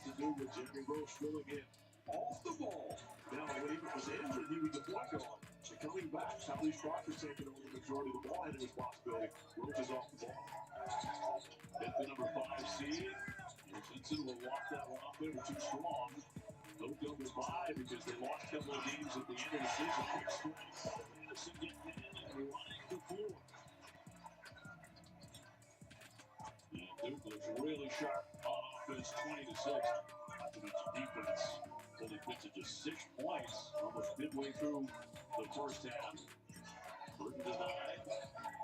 to do with Jerry Roach filling in off the ball. Now, when he was injured, he was the point guard. So coming back, Tyrese Crawford's taking over the majority of the ball handling responsibility. Roach is off the ball. Hit the number 5 seed. Richardson will walk that one up there. They're too strong. No go goodbye because they lost a couple of games at the end of the season. Quick strike. Anderson getting in and running the floor. And Duke looks really sharp on offense, 20-6. Not to mention defense. Only gets to just 6 points, almost midway through the first half. Burton denied.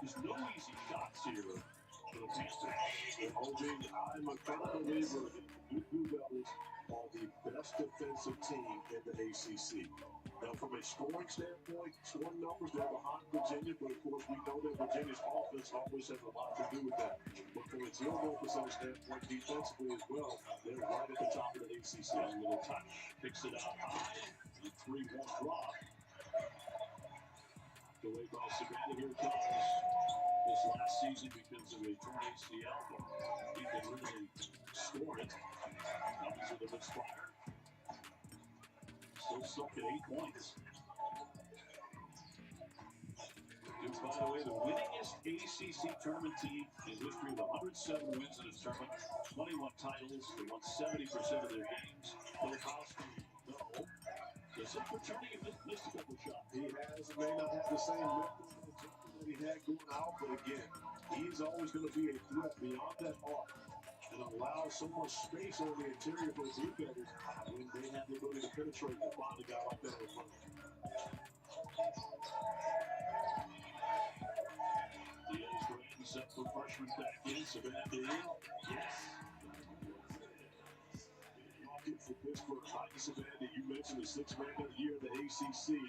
There's no easy shots here for the Panthers. I'm a firm believer that the Duke Blue Devils are the best defensive team in the ACC. Now, from a scoring standpoint, scoring numbers, they're behind Virginia, but of course we know that Virginia's offense always has a lot to do with that. But from a field goal percentage standpoint, defensively as well, they're right at the top of the ACC. With a touch, picks it out high, and 3-1 drop. Delayed by Savannah, here comes this last season because of a torn ACL, but he can really score it. Comes with a misfire. Still stuck at 8 points. Duke, by the way, the winningest ACC tournament team in history with 107 wins in its tournament, 21 titles. They won 70% of their games. Filipowski, no. Just returning and missed a couple shots. He has, may not have the same mental that he had going out, but again, he's always going to be a threat beyond that arc and allow so much space on the interior for the Blue Devils when they have the ability to penetrate and find a guy like that in front of them. Diaz Graham set for freshman back in. Savannah, yes. For Pittsburgh, Heidi Savannah, you mentioned the 6th man of the year in the ACC,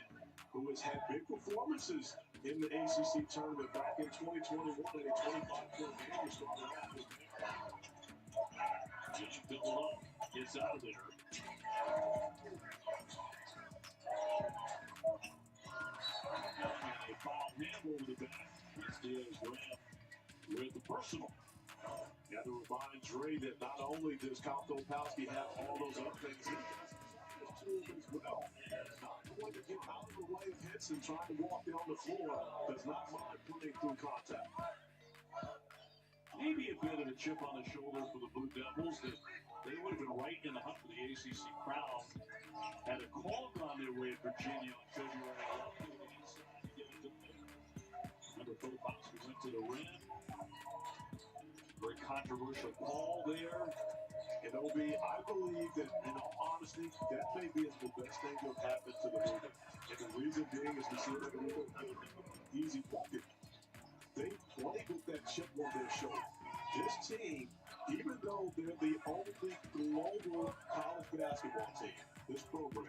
who has had big performances in the ACC tournament back in 2021 at a 25-point game. Started out with Jimmy doubled up, gets out of there. And a foul hand over the back. It's Diaz Graham with the personal. Got to remind Dre that not only does Kyle Filipowski have all those other things, he has tools as well. Not going to get out of the way of hits and trying to walk down the floor. Does not mind playing through contact. Maybe a bit of a chip on the shoulder for the Blue Devils that they would have been right in the hunt for the ACC crown. Had a call on their way at Virginia on February 11th. Remember, Filipowski went to the rim. Very controversial call there. And OB, I believe that, in all honesty, that may be the best thing that happened to the movement. And the reason being is to see that we don't get an easy bucket. They played with that chip on their shoulder. This team, even though they're the only global college basketball team, this program,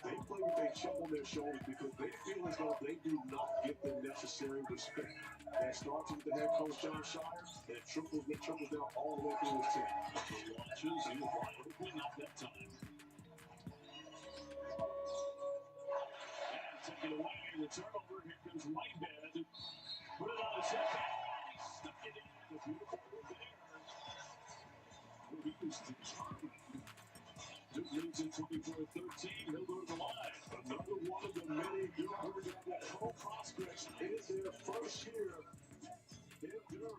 they play with a chip on their shoulders because they feel as though they do not get the necessary respect. That starts with the head coach, John Shire, and it trickles down all the way through his team. He launches, he was wide open, not that time. And take it away, the turnover, here comes Whiteband. Put it on his head, he stuck it in. A beautiful move there. He used to Duke leads in 24-13. He'll go to the line. Another one of the many Duke pro prospects in their first year in Durham.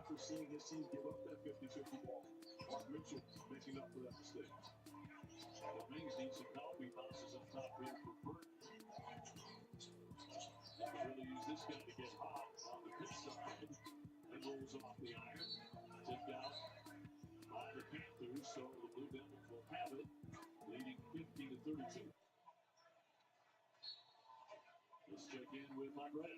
After seeing his team give up that 50-50 ball, Mark Mitchell making up for that mistake. The Wings need some help. He bounces up top here for Burt. They can really use this guy to get hot on the pitch side. And rolls off the iron. Tipped out by the Panthers, so the Blue Devils will have it, leading 50-32. Let's check in with my brother.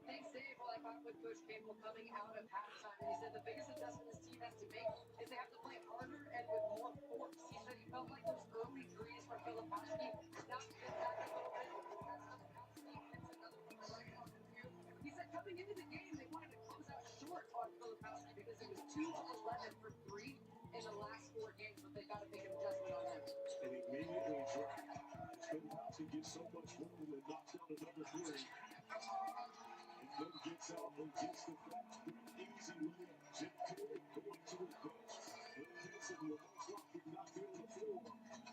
Thanks, Dave. Well, I talked with Coach Campbell coming out of halftime, and he said the biggest adjustment his team has to make is they have to play harder and with more force. He said he felt like those early threes from Filipowski knocked him back a little bit. As Filipowski hits another one right off the view. He said coming into the game, they wanted to close out short on Filipowski because it was 2 of 11 for 3 in the last 4 games, but they got to make an adjustment on him. And immediately dropped. Filipowski gets so much room and knocks down another 3. Then gets out and gets the fast break. Easy layup. Jim Taylor going to the bench. And Jason will most likely not be on the floor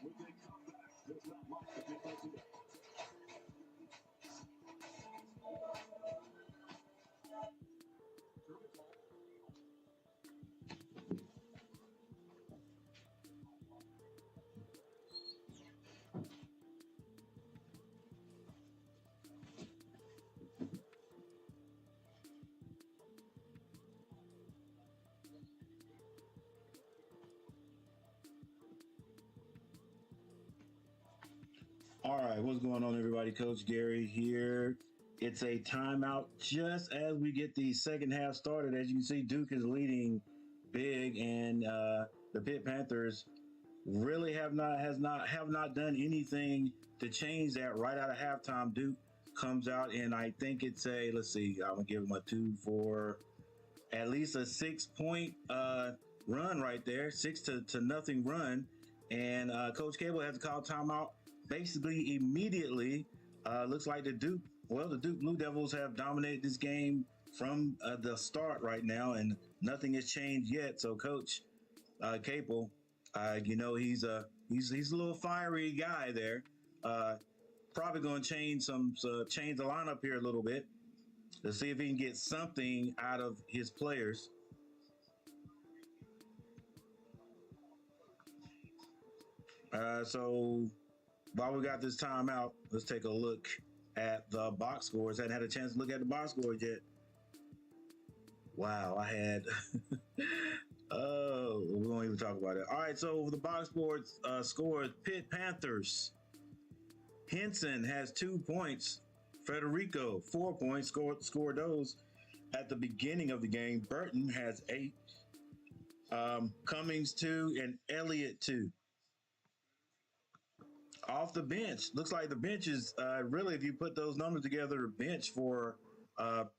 when they come back. Does not like the defensive effort. All right, what's going on, everybody? Coach Gary here. It's a timeout just as we get the second half started. As you can see, Duke is leading big, and the Pitt Panthers really have not done anything to change that. Right out of halftime, Duke comes out, and I think it's a let's see, I'm gonna give them a 2 for at least a 6 point run right there, 6 to nothing run. And Coach Cable has to call timeout basically immediately. Looks like the Duke Blue Devils have dominated this game from the start right now, and nothing has changed yet. So, Coach Cable, he's a little fiery guy there. Probably going to change the lineup here a little bit to see if he can get something out of his players. So while we got this timeout, let's take a look at the box scores. I hadn't had a chance to look at the box scores yet. Wow, I had. Oh, we won't even talk about it. All right, so the box scores, Pitt Panthers. Henson has 2 points. Federico, 4 points, scored those at the beginning of the game. Burton has 8. Cummings 2 and Elliott 2. Off the bench, looks like the bench is really, if you put those numbers together, the bench for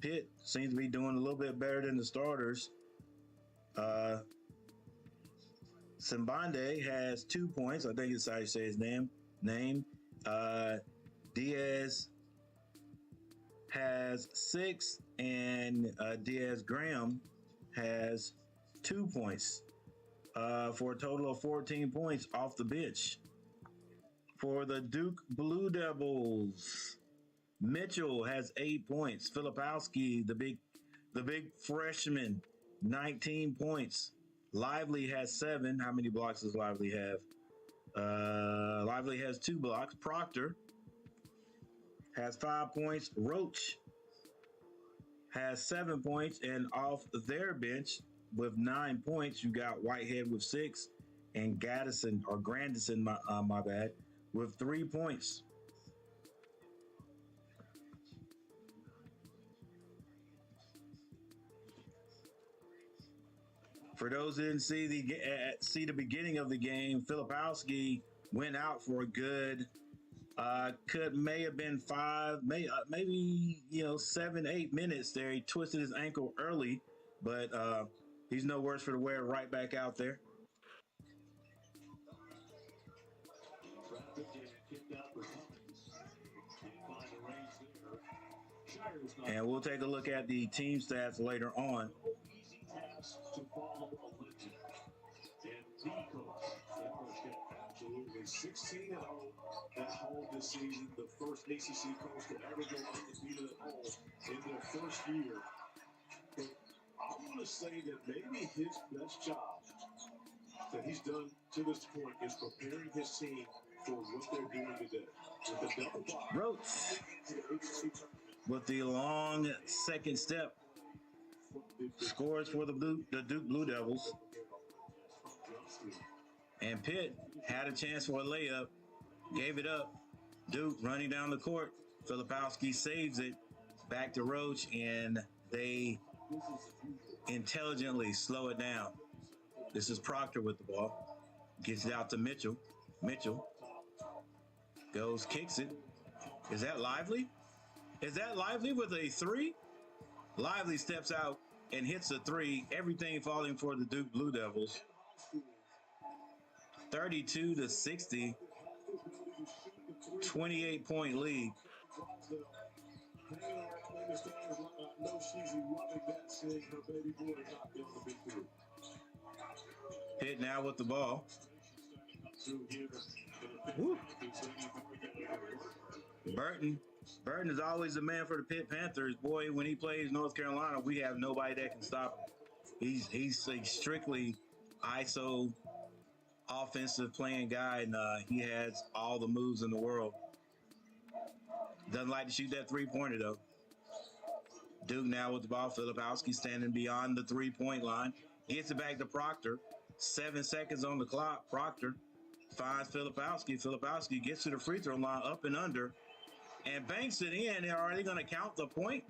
Pitt seems to be doing a little bit better than the starters. Simbande has 2 points. I think it's how you say his name. Diaz has 6, and Diaz Graham has 2 points for a total of 14 points off the bench. For the Duke Blue Devils, Mitchell has 8 points. Filipowski, the big freshman, 19 points. Lively has 7. How many blocks does Lively have? Lively has 2 blocks. Proctor has 5 points. Roach has 7 points. And off their bench with 9 points, you got Whitehead with 6 and Grandison, my bad, with 3 points. For those who didn't see the beginning of the game, Filipowski went out for a good may have been 5, maybe 7, 8 minutes there. He twisted his ankle early, but he's no worse for the wear. Right back out there. And we'll take a look at the team stats later on. Easy task to follow a legend. And the coach, absolutely 16-0 at home this season. The first ACC coach to ever go undefeated at home in their first year. But I want to say that maybe his best job that he's done to this point is preparing his team for what they're doing today. With the double block. Roach with the long second step. Scores for the Duke Blue Devils. And Pitt had a chance for a layup, gave it up. Duke running down the court. Filipowski saves it. Back to Roach, and they intelligently slow it down. This is Proctor with the ball. Gets it out to Mitchell. Mitchell goes, kicks it. Is that Lively? Is that Lively with a 3? Lively steps out and hits a 3. Everything falling for the Duke Blue Devils. 32-60. 28-point lead. Pitt now with the ball. Woo. Burton is always the man for the Pitt Panthers. Boy, when he plays North Carolina, we have nobody that can stop him. He's a strictly ISO offensive playing guy, and he has all the moves in the world. Doesn't like to shoot that 3-pointer, though. Duke now with the ball. Filipowski standing beyond the 3-point line. Gets it back to Proctor. 7 seconds on the clock. Proctor finds Filipowski. Filipowski gets to the free throw line, up and under, and banks it in. Are they going to count the point?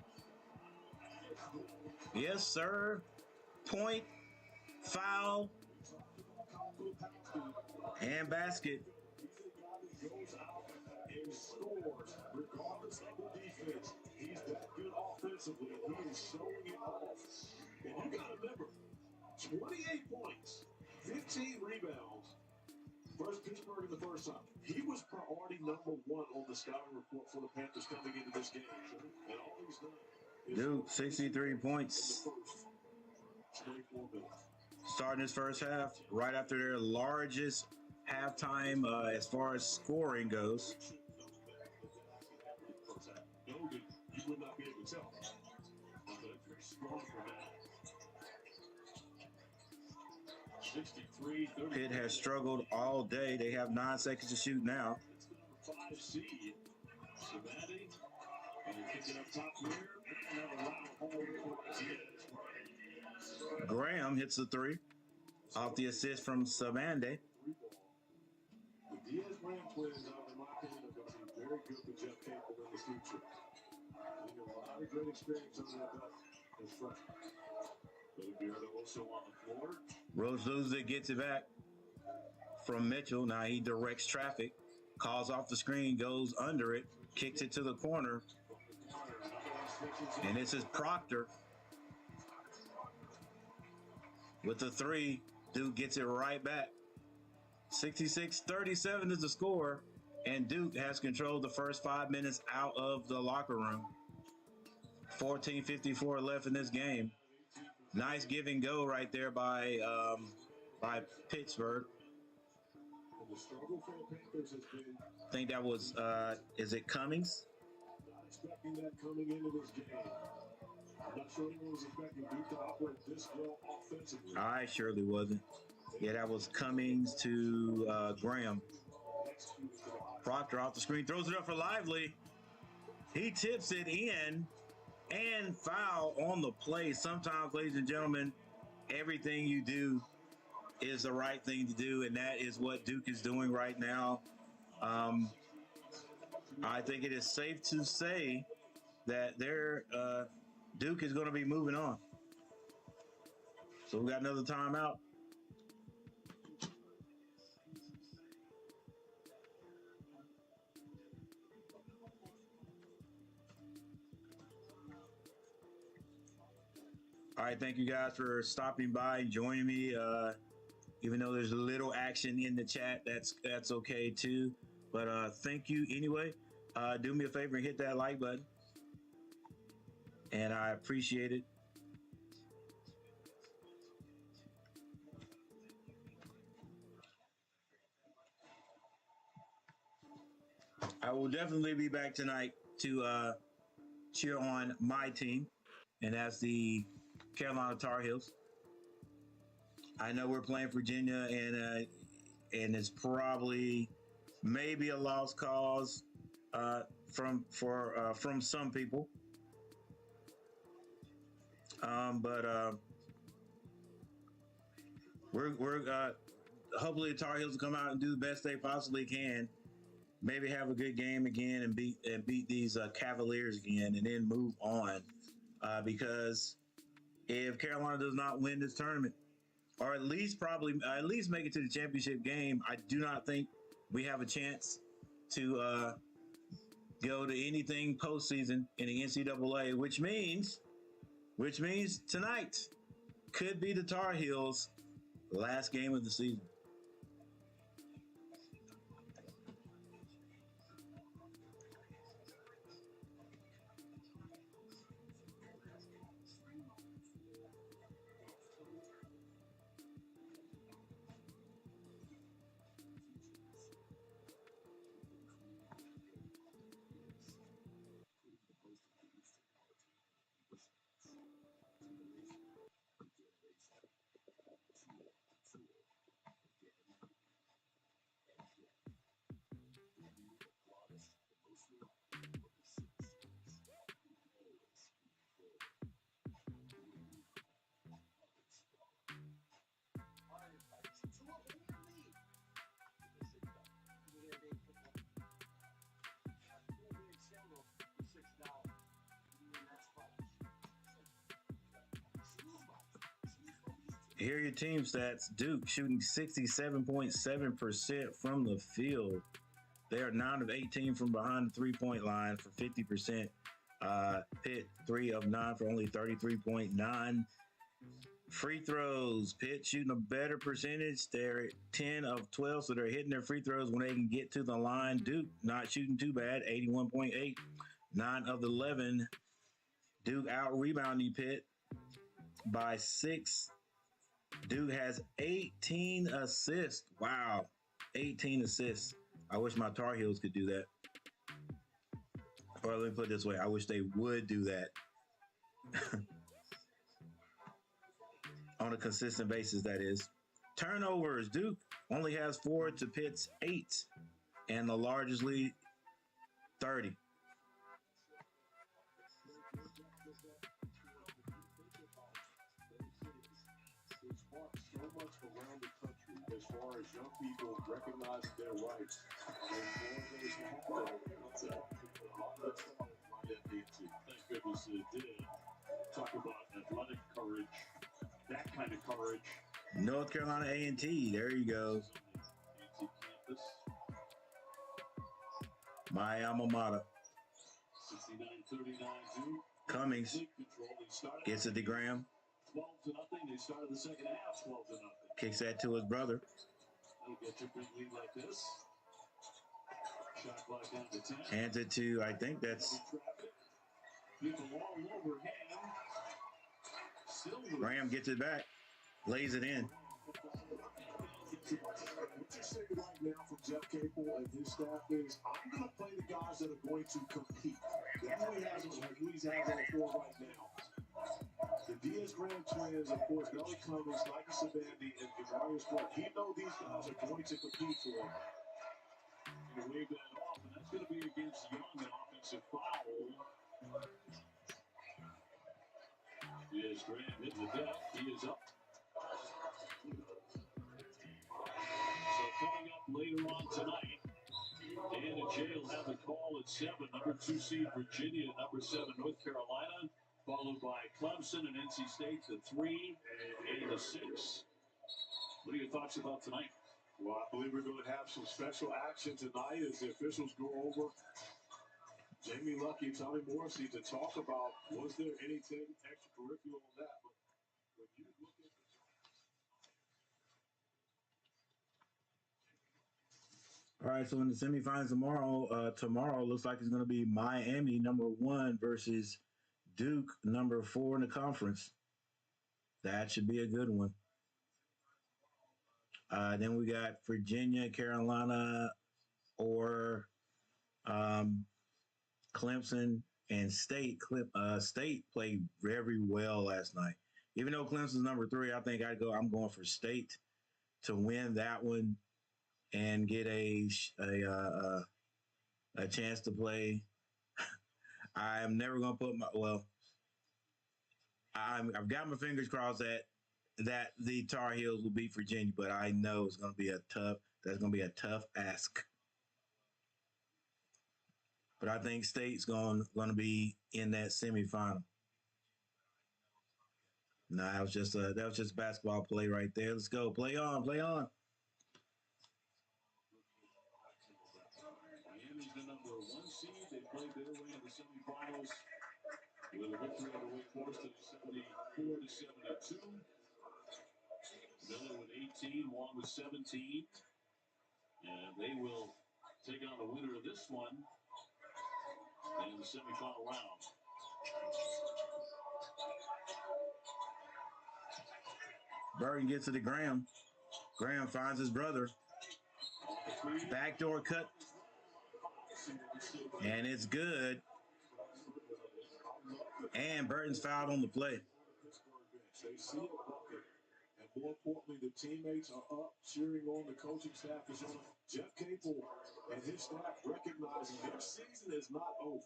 Yes, sir. Point, foul, and basket. Goes out and scores regardless of the defense. He's that good offensively, and he is showing it off. And you got to remember, 28 points, 15 rebounds. First Pittsburgh in the first time. He was priority number one on the scouting report for the Panthers coming into this game. And all he's done is Duke, 63 points. 24 minutes. Starting his first half, right after their largest halftime as far as scoring goes. You would not be able to tell. Strong for that. 63, Pitt has struggled all day. They have 9 seconds to shoot now. It's the number 5 seed. Savannah. And kicking up top here. Graham hits the 3 off the assist from Savande. The Diaz-Graham twins, in my opinion, are going to be very good for Jeff Campbell in the future. They have a lot of great experience under their belt as freshmen. Also on the floor. Rose loses it, gets it back from Mitchell. Now he directs traffic, calls off the screen, goes under it, kicks it to the corner. And this is Proctor with the 3. Duke gets it right back. 66-37 is the score, and Duke has controlled the first 5 minutes out of the locker room. 14:54 left in this game. Nice give and go right there by Pittsburgh. The struggle for the Panthers has been. I think that was is it Cummings? Not expecting that coming into this game. I'm not sure anyone was expecting Duke to operate this well offensively. I surely wasn't. Yeah, that was Cummings to Graham. Proctor off the screen, throws it up for Lively. He tips it in, and foul on the play. Sometimes, ladies and gentlemen, everything you do is the right thing to do, and that is what Duke is doing right now. I think it is safe to say that Duke is going to be moving on. So we got another timeout. All right, thank you guys for stopping by and joining me. Even though there's a little action in the chat, that's okay too. But thank you anyway. Do me a favor and hit that like button, and I appreciate it. I will definitely be back tonight to cheer on my team, and that's the Carolina Tar Heels. I know we're playing Virginia, and it's probably maybe a lost cause from some people. But we're hopefully the Tar Heels will come out and do the best they possibly can. Maybe have a good game again and beat these Cavaliers again, and then move on. Because if Carolina does not win this tournament, or at least make it to the championship game, I do not think we have a chance to go to anything postseason in the NCAA, which means tonight could be the Tar Heels' last game of the season. Here are your team stats. Duke shooting 67.7% from the field. They are 9 of 18 from behind the three-point line for 50%. Pitt 3 of 9 for only 33.9. Free throws. Pitt shooting a better percentage. They're 10 of 12, so they're hitting their free throws when they can get to the line. Duke not shooting too bad, 81.8. 9 of the 11. Duke out rebounding Pitt by 6. Duke has 18 assists. Wow. 18 assists. I wish my Tar Heels could do that. Or let me put it this way, I wish they would do that. On a consistent basis, that is. Turnovers. Duke only has 4 to Pitt's 8. And the largest lead, 30. So much around the country as far as young people recognizing their rights. And more of those happen. Thank goodness it did. Talk about athletic courage, that kind of courage. North Carolina A&T, there you go. Campus. My alma mater. 69-39 Duke. Cummings gets it to Graham. 12-0. They started the second half 12-0. Kicks that to his brother. They'll get to a big lead like this. Shot clock down to 10. Hands it to, I think that's People all over him. Graham gets it back, lays it in. What you're saying right now from Jeff Capel and his staff is, I'm going to play the guys that are going to compete. That's what he has on the floor right now. The Diaz-Graham twins, of course, Belly Cummings, Nike Savandi, and Marius Clark. He knows these guys are going to compete for him. Going to wave that off, and that's going to be against Young, an offensive foul. Diaz-Graham hitting the deck. He is up. So coming up later on tonight, Dan and Jay will have the call at 7. Number 2 seed Virginia, number 7 North Carolina, followed by Clemson and NC State, the 3 and the 6. What are your thoughts about tonight? Well, I believe we're going to have some special action tonight as the officials go over Jamie Lucky, Tommy Morrissey to talk about was there anything extracurricular on that. But when you look at All right, so in the semifinals tomorrow looks like it's going to be Miami, number 1, versus Duke, number 4 in the conference. That should be a good one. Then we got Virginia, Carolina, or Clemson and State. State played very well last night. Even though Clemson's number 3, I think I'm going for State to win that one and get a chance to play. I'm never going to put I've got my fingers crossed that the Tar Heels will beat Virginia, but I know it's going to be that's going to be a tough ask. But I think State's going to be in that semifinal. No, that was just basketball play right there. Let's go. Play on. Miami's the number 1 seed. They played their way to the semifinals with a victory over Wake Forest at 74-72. Miller with 18, Wong with 17. And they will take on the winner of this one in the semifinal round. Burton gets it to Graham. Graham finds his brother. Backdoor cut. And it's good. And Burton's fouled on the play. They see a bucket. And more importantly, the teammates are up, cheering on. The coaching staff is on. Jeff Capel and his staff recognizing their season is not over.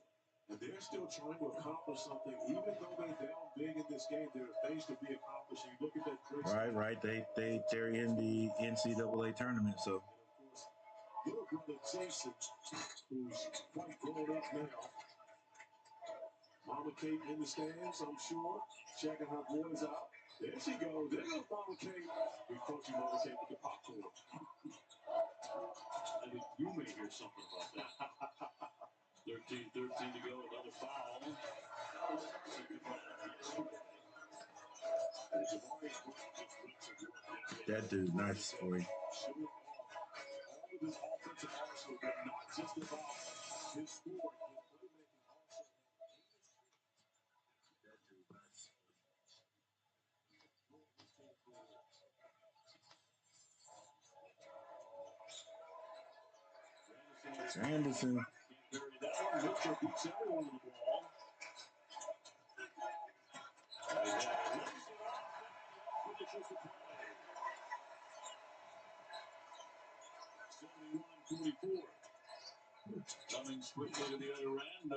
And they're still trying to accomplish something. Even though they're down big in this game, there are things to be accomplished. You look at that. Right. They're in the NCAA tournament, so. Little brother Jason, who's quite grown up now. Mama Kate in the stands, I'm sure, checking her boys out. There she goes. There goes Mama Kate. We coach you, Mama Kate, with the popcorn. I think you may hear something about that. 13-13 to go. Another foul. That dude, nice for you. This offensive arsenal, but not just about his score. Anderson. Mitchell beats everyone on the ball. Finishes the play. 71-44. Coming quickly to the other end, no.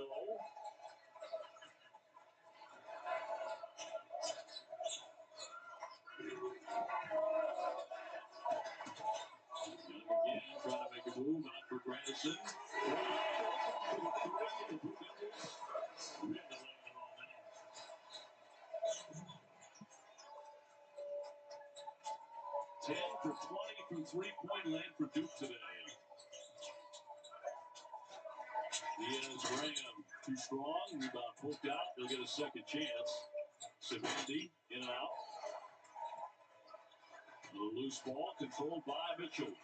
Young again, trying to make a move, out for Grandison. Ten for 20 from three-point land for Duke today. Diaz Graham, too strong. Rebound poked out. They'll get a second chance. Savandi in and out. A loose ball controlled by Mitchell.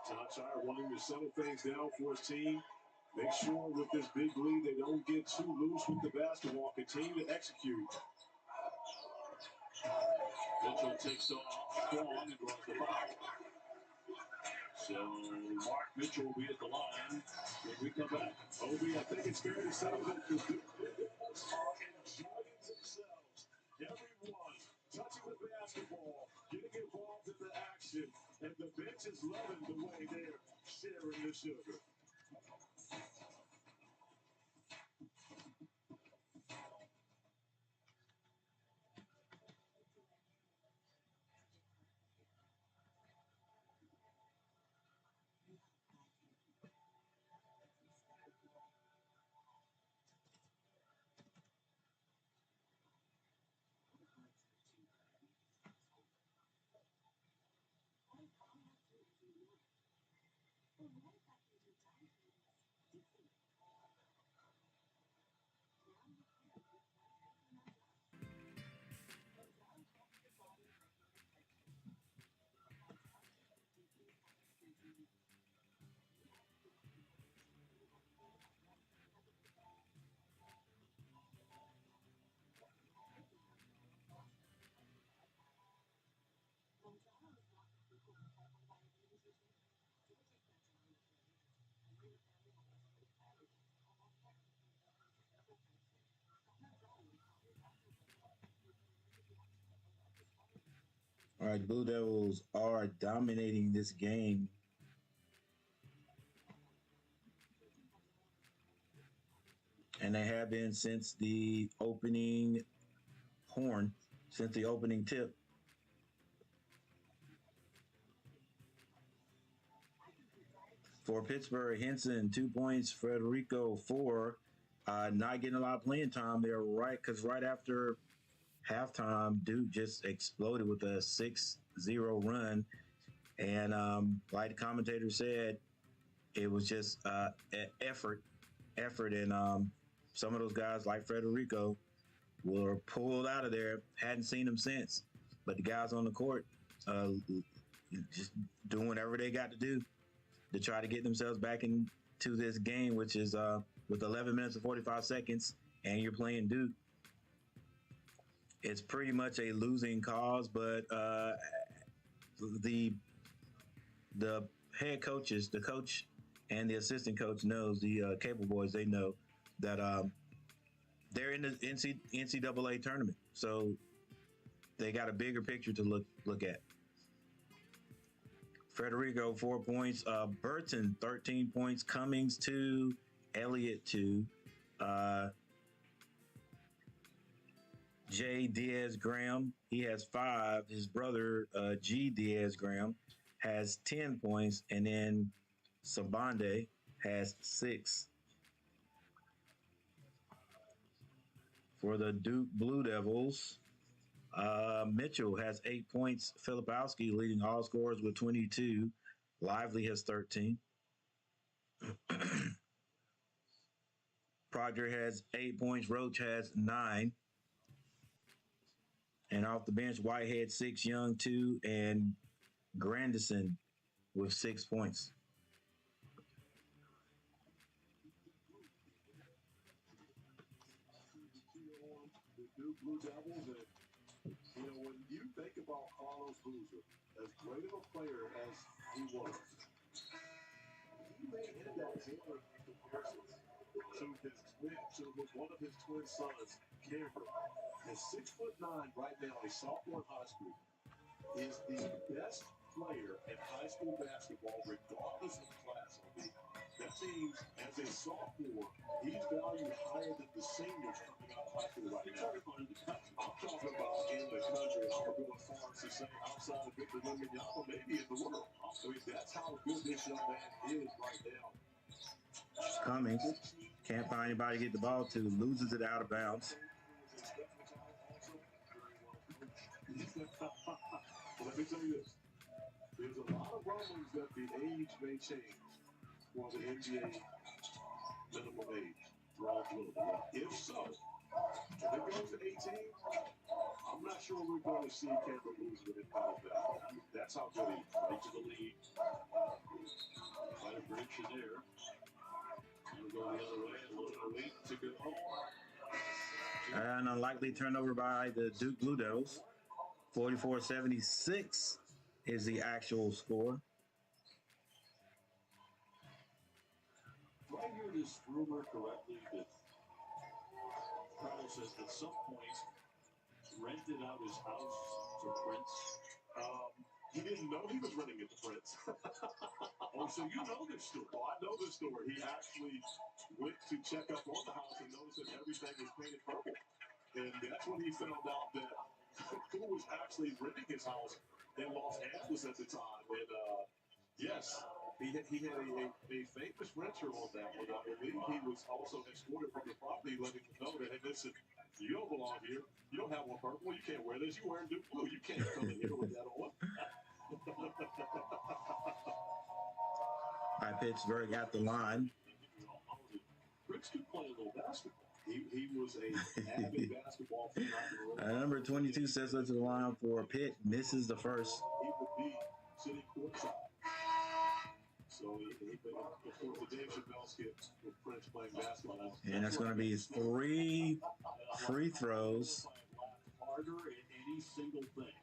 Todd Shire wanting to settle things down for his team. Make sure with this big lead they don't get too loose with the basketball. Continue to execute. Mitchell takes off strong and draws the foul. So Mark Mitchell will be at the line when we come back. Obi, I think it's fair to say that the Duke Devils are enjoying themselves. Everyone touching the basketball, getting involved in the action, and the bench is loving the way they're sharing the sugar. All right, Blue Devils are dominating this game. And they have been since the opening horn, since the opening tip. For Pittsburgh, Henson, 2 points. Federico, 4. Not getting a lot of playing time there, right? Because right after halftime, Duke just exploded with a 6-0 run. And like the commentator said, it was just effort. And some of those guys like Federico were pulled out of there. Hadn't seen him since. But the guys on the court just doing whatever they got to do to try to get themselves back into this game, which is with 11 minutes and 45 seconds, and you're playing Duke. It's pretty much a losing cause, but the head coaches, the coach and the assistant coach knows, the Cable Boys, they know that they're in the NCAA tournament, so they got a bigger picture to look at. Federico, 4 points. Burton, 13 points. Cummings, 2. Elliott, 2. J. Diaz Graham, he has 5. His brother, G. Diaz Graham, has 10 points. And then Sabande has 6. For the Duke Blue Devils, Mitchell has 8 points. Filipowski leading all scorers with 22. Lively has 13. Proctor has 8 points. Roach has 9. And off the bench, Whitehead 6, Young 2, and Grandison with 6 points. The Duke Blue Devils, and when you think about Carlos Boozer, as great of a player as he was, he may end up tailoring comparisons to one of his twin sons, Cameron. At 6'9" right now, a sophomore in high school, is the best player in high school basketball, regardless of class. That means, as a sophomore, he's valued higher than the seniors coming out of high school right now. I'm talking about in the country. I'm going as far as to say outside of Victor Wembanyama, maybe in the world. I mean, that's how good this young man is right now. Cummings can't find anybody to get the ball to, loses it out of bounds. Let me tell you this. There's a lot of rumblings that the age may change for the NBA minimum age. If so, if it goes to 18, I'm not sure we're going to see Cameron lose with it out of that. That's how good he is. Right to the lead. Quite a bridge there. We'll go the other way. A little late to go. An unlikely turnover by the Duke Blue Devils. 44-76 is the actual score. Do I hear this rumor correctly that Carlos says at some point rented out his house to Prince? He didn't know he was renting it to Prince. Oh, so you know this story. Oh, I know this story. He actually went to check up on the house and noticed that everything was painted purple. And that's when he found out that who was actually renting his house in Los Angeles at the time. And yes, he had a famous renter on that one. I believe he was also escorted from the property, letting him know that, hey, listen, you don't belong here. You don't have one purple. You can't wear this. You're wearing Duke blue. You can't come in here with that on. By Pittsburgh at the line. Prince could play a little basketball. He was a avid basketball fan. Number 22 sets up to the line for Pitt, misses the first. He would be sitting courtside. So before the Dave Chappelle skit with Prince playing basketball. And that's going to be 3 free throws. Harder in any single thing.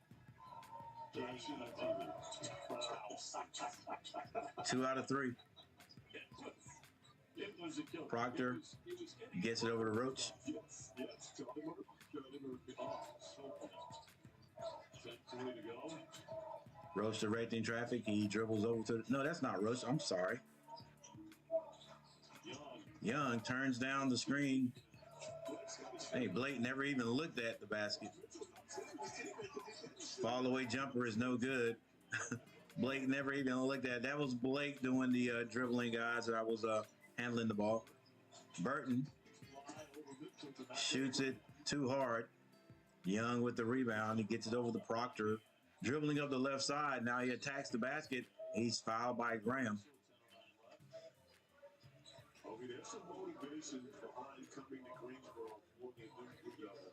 2 out of 3. Proctor gets it over to Roach. Roach directing traffic. He dribbles over to no, that's not Roach. I'm sorry. Young turns down the screen. Hey, Blake never even looked at the basket. Fall away jumper is no good. Blake never even looked at it. That was Blake doing the dribbling, guys. I was handling the ball. Burton shoots it too hard. Young with the rebound. He gets it over to Proctor. Dribbling up the left side. Now he attacks the basket. He's fouled by Graham. Okay, there's some motivation behind coming to Greensboro for the Duke Blue Devils.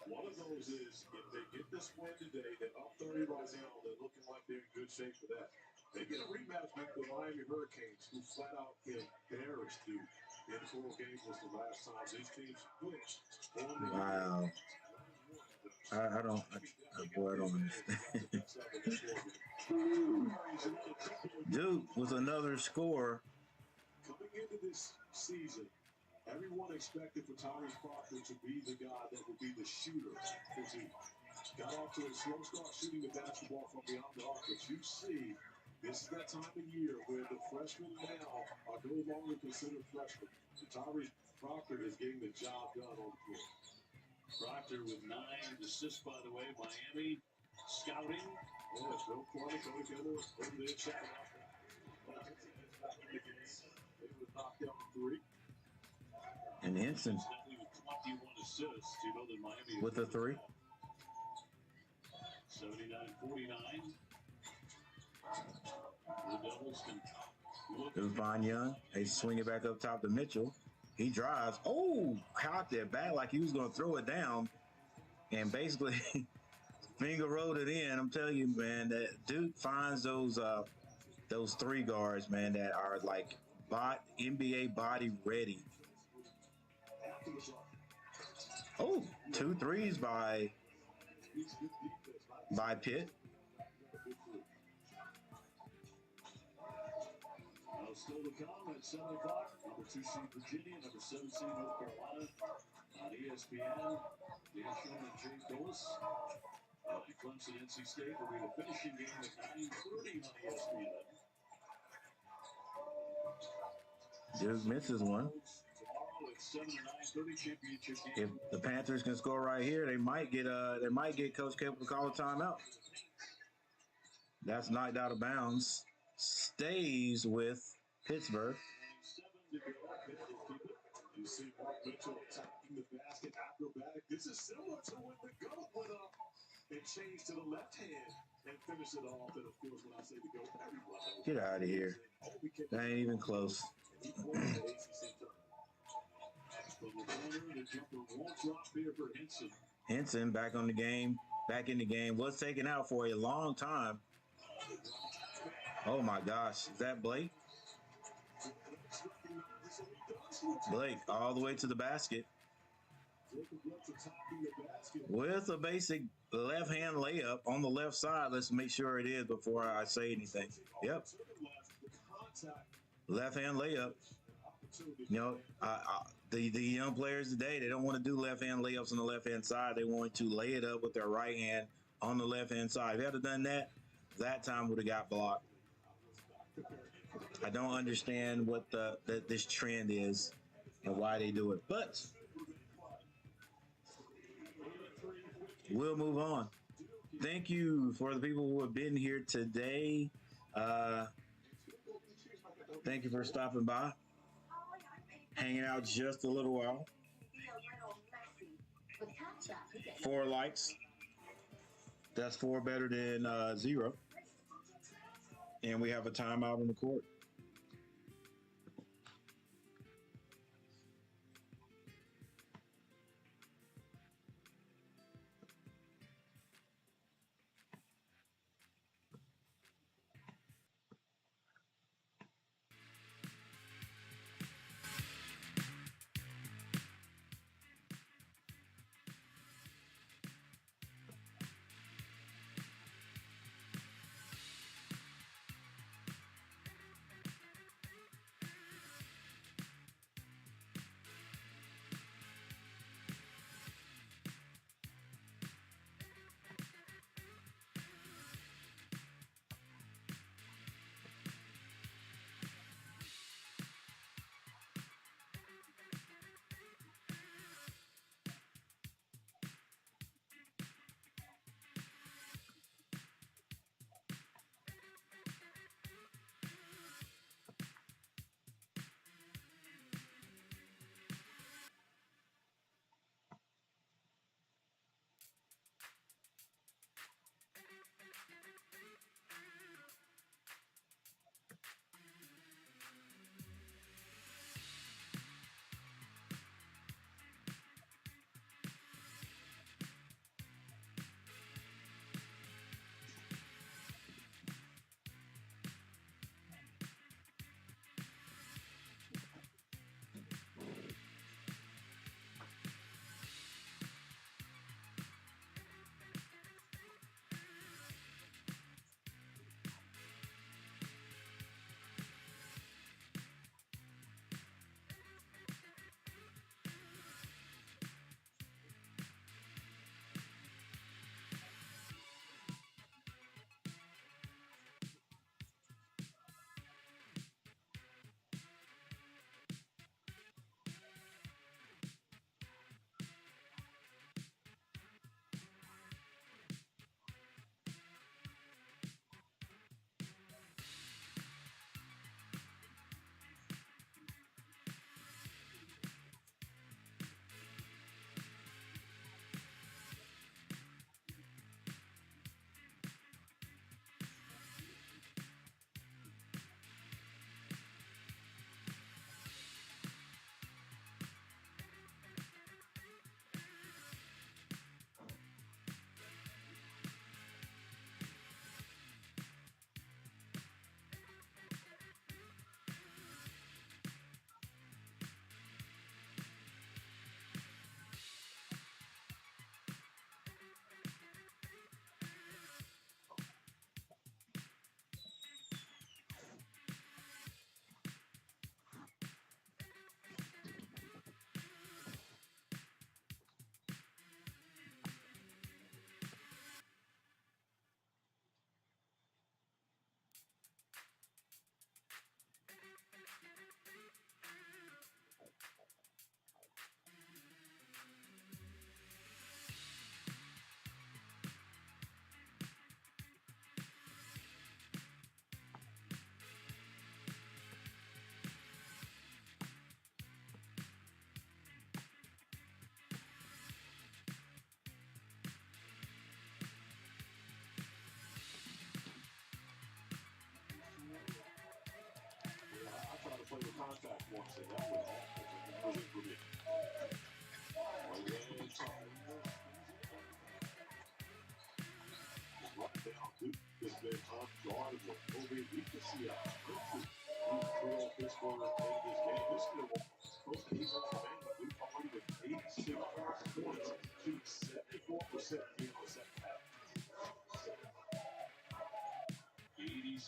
One of those is if they get this win today, they're up 30 right now. They're looking like they're in good shape for that. They get a rematch with the Miami Hurricanes, who flat out embarrassed Duke in 4 games was the last time these teams switched. Wow. I don't understand. Duke was another score. Coming into this season, everyone expected for Tyrese Proctor to be the guy that would be the shooter for Duke. Got off to a slow start shooting the basketball from beyond the arc, but you see, this is that time of year where the freshmen now are no longer considered freshmen. Tyrese Proctor is getting the job done on the floor. Proctor with 9 assists, by the way. Miami scouting. Yeah, Bill Clark over there checking out. And Henson assists, even though Miami with a 3. 79-49. The Devils can look It was Von Young. They swing it back up top to Mitchell. He drives. Oh, cocked it back like he was going to throw it down. And basically finger rolled it in. I'm telling you, man, that Duke finds those 3 guards, man, that are like NBA body ready. Oh, 2 threes by Pitt. Still to come at 7 o'clock. Number 2 seed Virginia, number 7 seed North Carolina on ESPN. Dan Schoen and Jay Billis. Clemson, NC State will be the finishing game at 9:30 on ESPN. Duke misses one. Tomorrow at 7 and 9:30 championship game. If the Panthers can score right here, they might get Coach Capel to call a timeout. That's knocked out of bounds. Stays with Pittsburgh. 27 to go. You see Mark Mitchell attacking the basket, acrobatic. This is similar to when the GOAT went up and changed to the left hand and finished it off. And of course, when I say the GOAT, everyone knows. Get out of here. That ain't even close. From the corner, the jumper won't drop here for Henson. Henson back in the game. Was taken out for a long time. Oh my gosh, is that Blake? Blake all the way to the basket with a basic left hand layup on the left side. Let's make sure it is before I say anything. Yep. Left hand layup. You know, the young players today, they don't want to do left hand layups on the left hand side. They want to lay it up with their right hand on the left hand side. If they had done that, that time would have got blocked. I don't understand what this trend is and why they do it, but we'll move on. Thank you for the people who have been here today. Thank you for stopping by, hanging out just a little while. 4 likes. That's 4 better than 0. And we have a timeout on the court.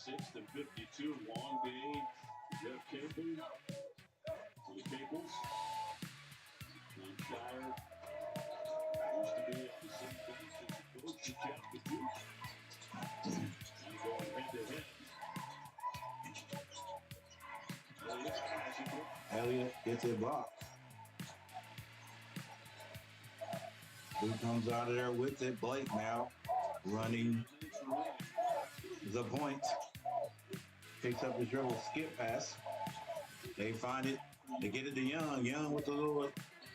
66-52. Long day. Jeff Campbell to the Caples. John Shire used to be on the same bench as the coach, Jeff Duke. Now going head-to-head. Elliott gets it blocked. Who comes out of there with it? Blake now running the point. Picks up his dribble, skip pass. They find it. They get it to Young. Young with the little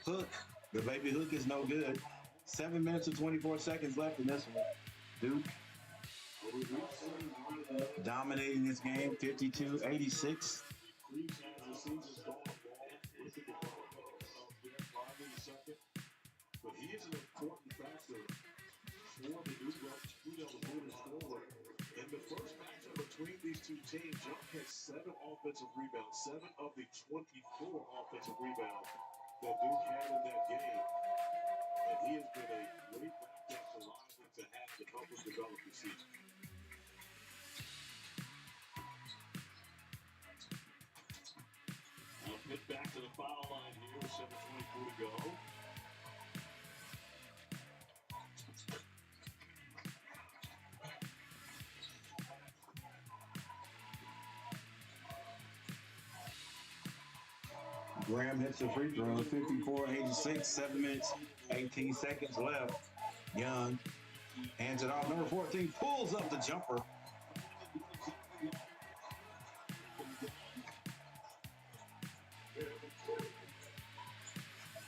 hook. The baby hook is no good. 7 minutes and 24 seconds left in this one. Duke dominating this game, 52-86. But he is an important factor for the Duke moving forward. In the first matchup between these two teams, Young had 7 offensive rebounds, 7 of the 24 offensive rebounds that Duke had in that game. And he has been a great backup for Rising to have to help him develop this season. Now Pitt back to the foul line here with 7:24 to go. Graham hits the free throw, 54-86, 7 minutes, 18 seconds left. Young hands it off. Number 14 pulls up the jumper.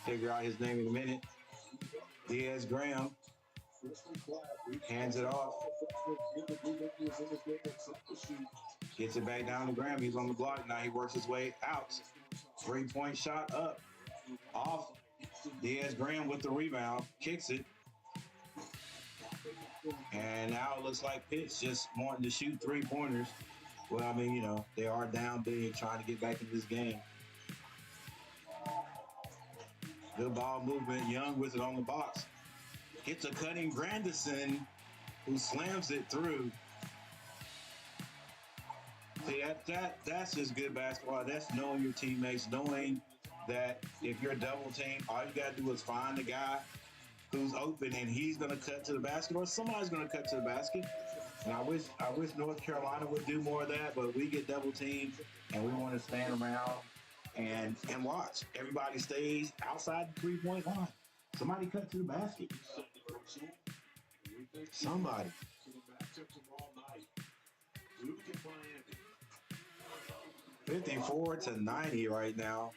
Figure out his name in a minute. Diaz Graham hands it off. Gets it back down to Graham. He's on the block now. He works his way out. 3-point shot up. Off. Diaz Graham with the rebound. Kicks it. And now it looks like Pitt's just wanting to shoot 3-pointers. Well, I mean, you know, they are down big, trying to get back into this game. Good ball movement. Young with it on the box. Gets a cutting Grandison, who slams it through. See, that's just good basketball. That's knowing your teammates, knowing that if you're double teamed, all you got to do is find the guy who's open and he's going to cut to the basket, or somebody's going to cut to the basket. And I wish North Carolina would do more of that, but we get double teamed and we want to stand around and watch. Everybody stays outside the 3-point line. Somebody cut to the basket. Somebody. 54-90 right now.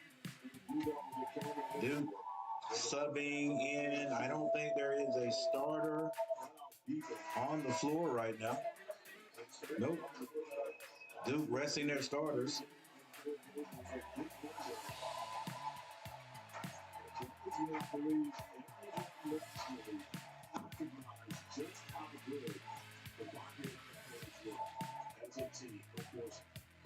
Duke subbing in. I don't think there is a starter on the floor right now. Nope. Duke resting their starters. As a team, of course,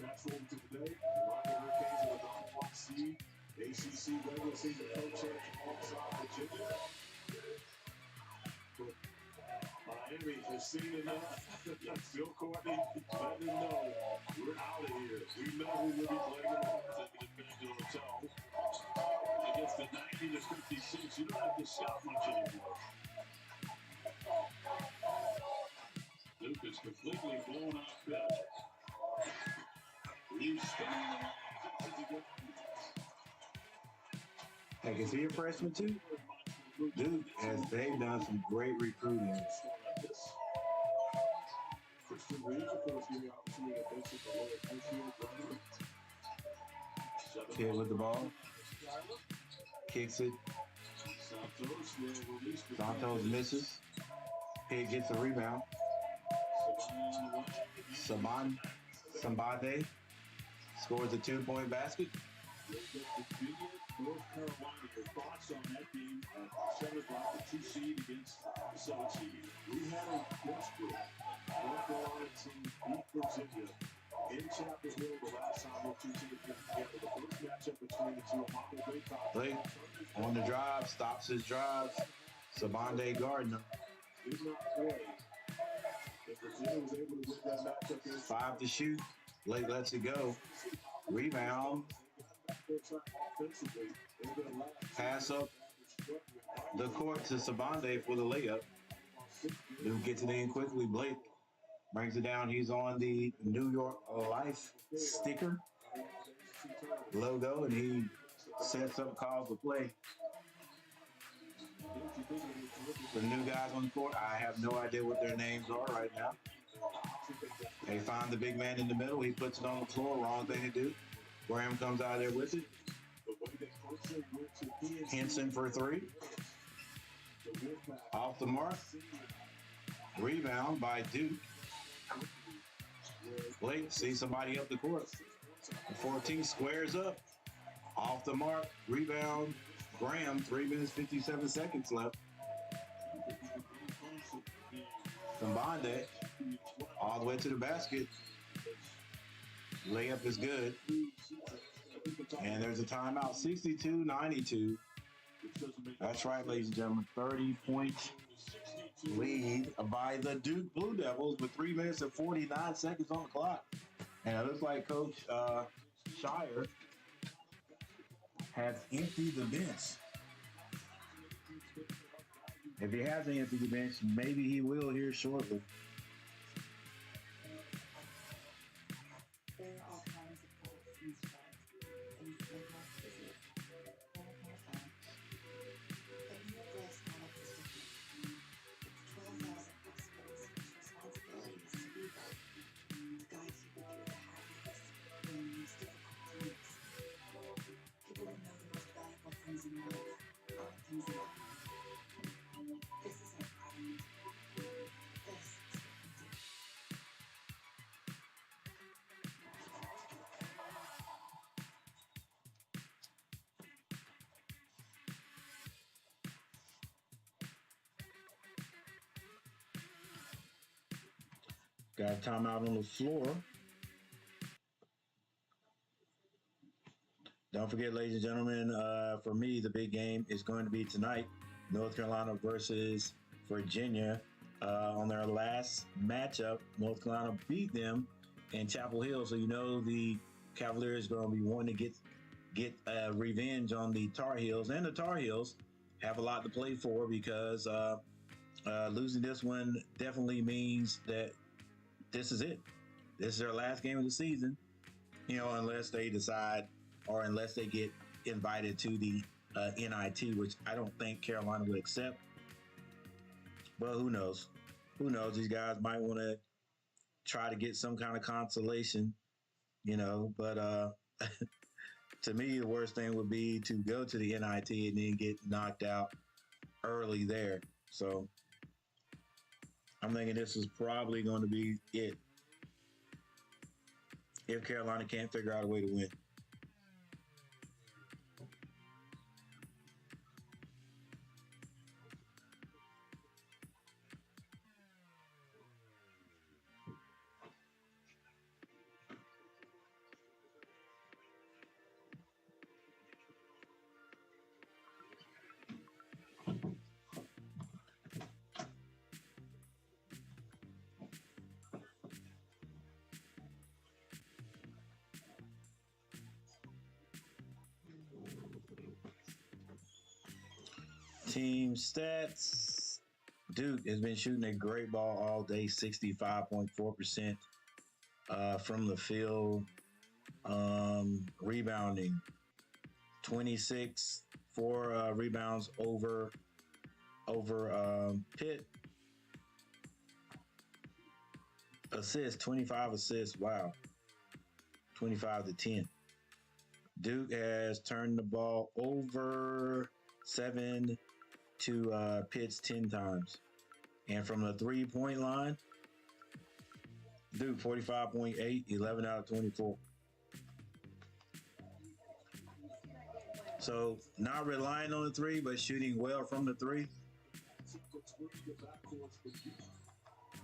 fast forward to today, the Rocket Hurricanes are the number 1 seed, ACC regular season co-champs alongside Virginia. But Miami has seen enough. Phil Courtney letting them know we're out of here. We know who will be playing the Hornets at the defending on the toe. Against the 90-56, you don't have to scout much anymore. Duke is completely blown off pitch. Hey, is he a freshman too? Duke, they've done some great recruiting. Kid with the ball. Kicks it. Santos misses. Pitt gets a rebound. Sambade scores a 2-point basket. North Carolina, your thoughts on that game? Seven block, the 2 seed against the 7 seed. We had a desperate North Carolina team beat Virginia in Chapel Hill the last time those 2 teams got together. The first matchup between the two, Blake on the drive, stops his drive. Sabande Gardner. Did not play 5 to shoot. Blake lets it go. Rebound. Pass up the court to Sabande for the layup. Duke gets it in quickly. Blake brings it down. He's on the New York Life sticker logo, and he sets up, calls the play. The new guys on the court, I have no idea what their names are right now. They find the big man in the middle. He puts it on the floor. Wrong thing to do. Graham comes out there with it. Henson for 3. Off the mark. Rebound by Duke. Blake sees somebody up the court. The 14 squares up. Off the mark. Rebound. Graham. 3 minutes, 57 seconds left. Combande all the way to the basket. Layup is good. And there's a timeout. 62-92. That's right, ladies and gentlemen. 30-point lead by the Duke Blue Devils with 3 minutes and 49 seconds on the clock. And it looks like Coach Shire has emptied the bench. If he hasn't emptied the bench, maybe he will here shortly. There are all kinds of faults in sport, things that make life easier or more fun. But New York Life's product is different. With 12,000 experts whose responsibility is to be there, to guide you through the happiest and most difficult times. People who know the most valuable things in life aren't things that are. This is our product. This is what we do. Got a timeout on the floor. Don't forget, ladies and gentlemen, for me, the big game is going to be tonight. North Carolina versus Virginia. On their last matchup, North Carolina beat them in Chapel Hill. So you know the Cavaliers are going to be wanting to get revenge on the Tar Heels. And the Tar Heels have a lot to play for because losing this one definitely means that this is it. This is their last game of the season, unless they decide or unless they get invited to the NIT, which I don't think Carolina would accept. But who knows? Who knows? These guys might want to try to get some kind of consolation, but to me, the worst thing would be to go to the NIT and then get knocked out early there. So I'm thinking this is probably going to be it if Carolina can't figure out a way to win. Team stats. Duke has been shooting a great ball all day, 65.4% from the field. Rebounding, 26, 4 rebounds over Pitt. Assists, 25 assists. Wow. 25 to 10. Duke has turned the ball over 7 to Pitt's 10 times. And from the 3-point line, Duke 45.8, 11 out of 24. So not relying on the 3, but shooting well from the 3.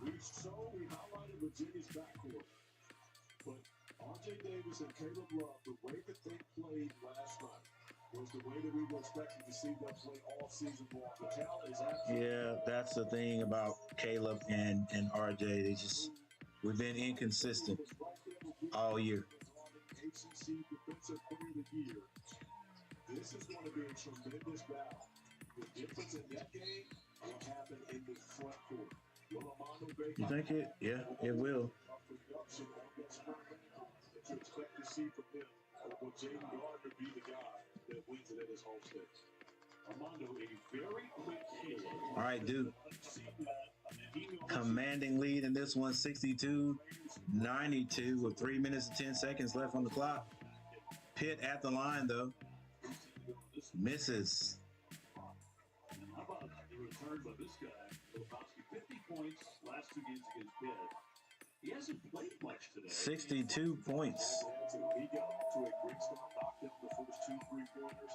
We highlighted Virginia's backcourt, but R.J. Davis and Caleb Love, the way that they played last night, was the way that we were expecting to see them play all season long. The talent is absolutely. Yeah, that's the thing about Caleb and RJ. We've been inconsistent all year. ACC Defensive Player of the Year. This is going to be a tremendous battle. The difference in that game will happen in the front court. You think it? Yeah, it will. Production on that spring game that you expect to see from him. Or will Jaden Gardner be the guy that wins it at his home state? Armando, a very quick hit. All right, Duke. Commanding lead in this one, 62-92 with 3 minutes and 10 seconds left on the clock. Pitt at the line, though. Misses. How about the return by this guy, Lopowski? 50 points last 2 games against Pitt. He hasn't played much today. 62 points. He got off to a great start, knocked down the first 2 3-pointers.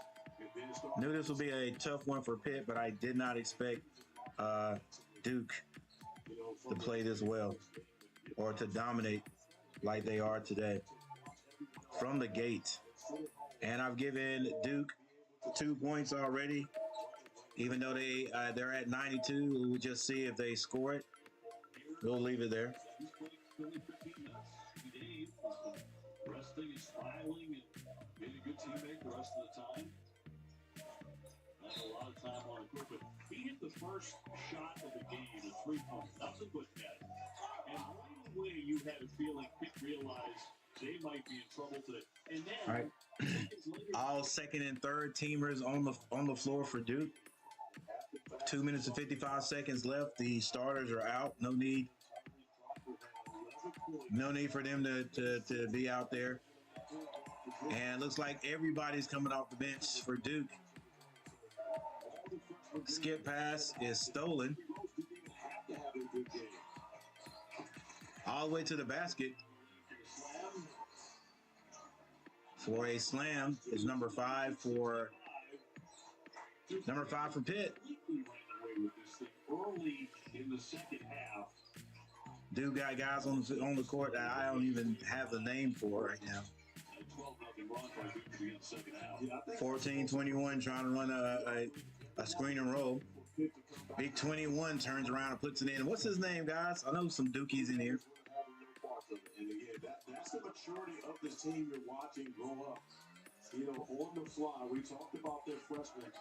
Knew this would be a tough one for Pitt, but I did not expect Duke to play this well or to dominate like they are today from the gate. And I've given Duke 2 points already, even though they're at 92. We'll just see if they score it. We'll leave it there. Resting and smiling and being a good teammate the rest of the time. Not a lot of time on the court, but he hit the first shot of the game, a 3-point. Nothing but net. And right away, you had a feeling Pitt realized they might be in trouble today. And then, all right, all second and third teamers on the floor for Duke. 2 minutes and 55 seconds left. The starters are out. No need for them to be out there. And it looks like everybody's coming off the bench for Duke. Skip pass is stolen. All the way to the basket. For a slam is number 5 for Pitt. Early in the second half. Duke got guys on the court that I don't even have the name for right now. 14-21 trying to run a screen and roll. Big 21 turns around and puts it in. What's his name, guys? I know some Dukies in here. And again, that's the maturity of this team you're watching grow up. You know, on the fly. We talked about their freshmen.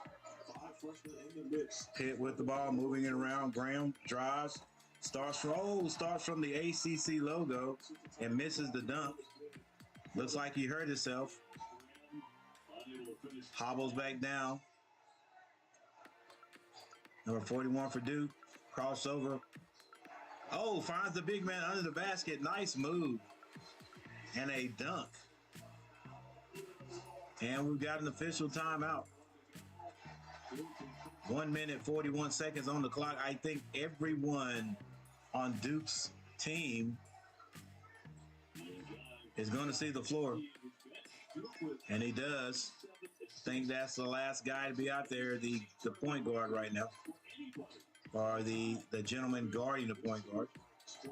5 freshmen in the mix. Pitt with the ball, moving it around. Graham drives. Starts from the ACC logo and misses the dunk. Looks like he hurt himself. Hobbles back down. Number 41 for Duke. Crossover. Oh, finds the big man under the basket. Nice move. And a dunk. And we've got an official timeout. 1 minute, 41 seconds on the clock. I think everyone on Duke's team is going to see the floor. And he does. Think that's the last guy to be out there, the point guard right now. Or the gentleman guarding the point guard. Come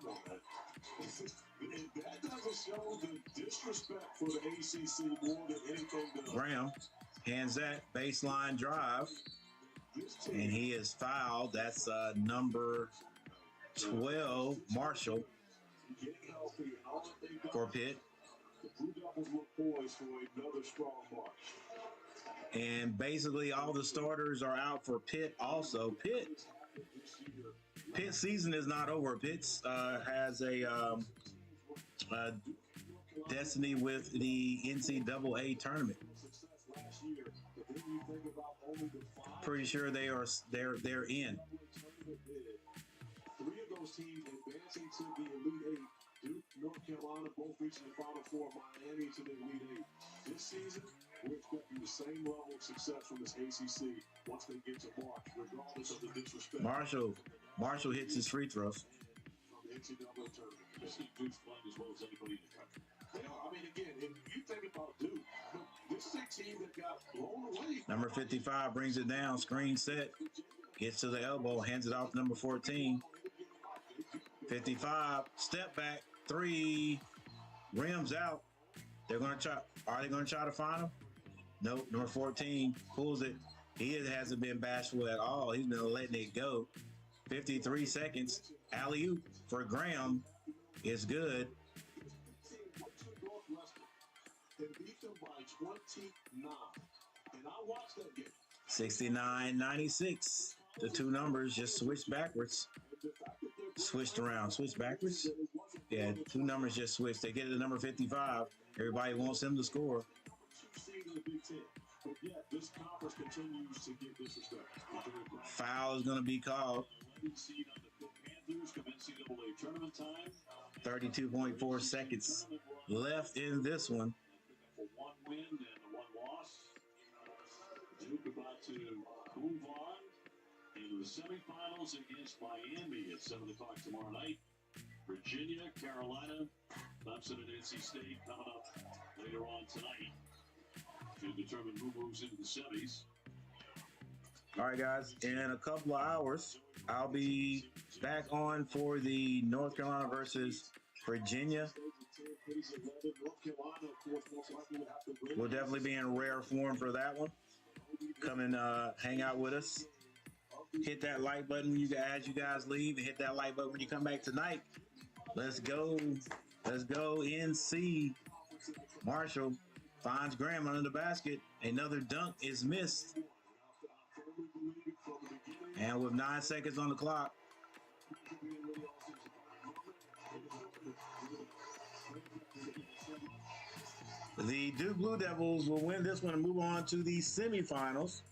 on, man. That doesn't show the disrespect for the ACC more than anything does. Graham hands that baseline drive. And he is fouled. That's number 12, Marshall, for Pitt. The Blue Devils look poised for another strong march. And basically all the starters are out for Pitt also. Pitt season is not over. Pitt has a destiny with the NCAA tournament. Pretty sure they're in. 3 of those teams advancing to the Elite 8. Duke, North Carolina, both reaching the Final Four. Miami to the Elite 8. This season, we're expecting the same level of success from this ACC once they get to March, regardless of the disrespect. Marshall hits his free throws. From the NCAA tournament. This is Duke's playing as well as anybody in the country. They are. I mean, again, if you think about Duke, this is a team that got blown away. Number 55 brings it down. Screen set. Gets to the elbow. Hands it off to number 14. 55. Step back. 3. Rims out. They're going to try. Are they going to try to find him? Nope. Number 14 pulls it. He hasn't been bashful at all. He's been letting it go. 53 seconds. Alley-oop for Graham is good. And beat them by 29. And I watched that game. 69-96. The two numbers just switched backwards. Switched around. Switched backwards? Yeah, two numbers just switched. They get to the number 55. Everybody wants him to score. But yet, this conference continues to get disrespect. Foul is going to be called. 32.4 seconds left in this one. One win and one loss. Duke about to move on into the semifinals against Miami at 7 o'clock tomorrow night. Virginia, Carolina, Clemson, and NC State coming up later on tonight to determine who moves into the semis. All right, guys. In a couple of hours, I'll be back on for the North Carolina versus Virginia. We'll definitely be in rare form for that one. Come and hang out with us. Hit that like button when as you guys leave, and hit that like button when you come back tonight. Let's go. Let's go. NC. Marshall finds Graham under the basket. Another dunk is missed. And with 9 seconds on the clock, the Duke Blue Devils will win this one and move on to the semifinals.